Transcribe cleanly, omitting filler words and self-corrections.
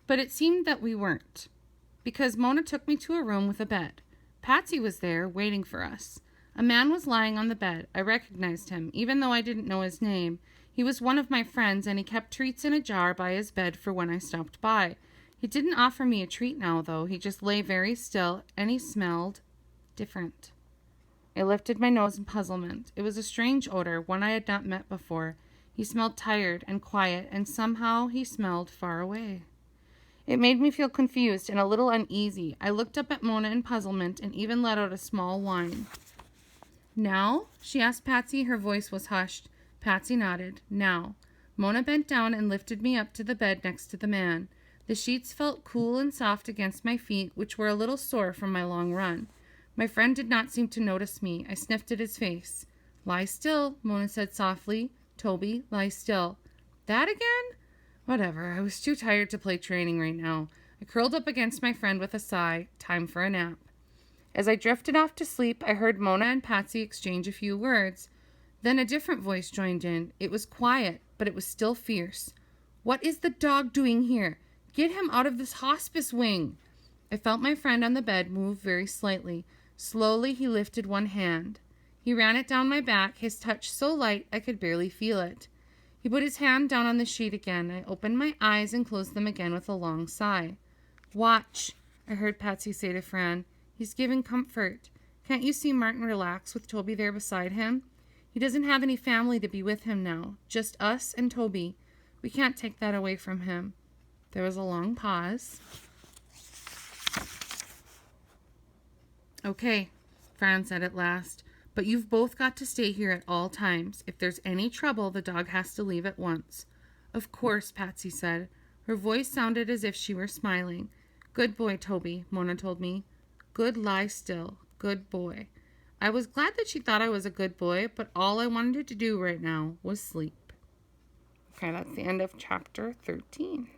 But it seemed that we weren't, because Mona took me to a room with a bed. Patsy was there, waiting for us. A man was lying on the bed. I recognized him, even though I didn't know his name. He was one of my friends, and he kept treats in a jar by his bed for when I stopped by. He didn't offer me a treat now, though. He just lay very still, and he smelled different. I lifted my nose in puzzlement. It was a strange odor, one I had not met before. He smelled tired and quiet, and somehow he smelled far away. It made me feel confused and a little uneasy. I looked up at Mona in puzzlement and even let out a small whine. "Now?" she asked Patsy. Her voice was hushed. Patsy nodded. "Now." Mona bent down and lifted me up to the bed next to the man. The sheets felt cool and soft against my feet, which were a little sore from my long run. My friend did not seem to notice me. I sniffed at his face. "Lie still," Mona said softly. "Toby, lie still." That again? Whatever. I was too tired to play training right now. I curled up against my friend with a sigh. Time for a nap. As I drifted off to sleep, I heard Mona and Patsy exchange a few words. Then a different voice joined in. It was quiet, but it was still fierce. "What is the dog doing here? Get him out of this hospice wing." I felt my friend on the bed move very slightly. Slowly, he lifted one hand. He ran it down my back, his touch so light I could barely feel it. He put his hand down on the sheet again. I opened my eyes and closed them again with a long sigh. "Watch," I heard Patsy say to Fran. "He's giving comfort. Can't you see Martin relax with Toby there beside him? He doesn't have any family to be with him now. Just us and Toby. We can't take that away from him." There was a long pause. "Okay," Fran said at last, "but you've both got to stay here at all times. If there's any trouble, the dog has to leave at once." "Of course," Patsy said. Her voice sounded as if she were smiling. "Good boy, Toby," Mona told me. "Good lie still. Good boy." I was glad that she thought I was a good boy, but all I wanted to do right now was sleep. Okay, that's the end of chapter 13.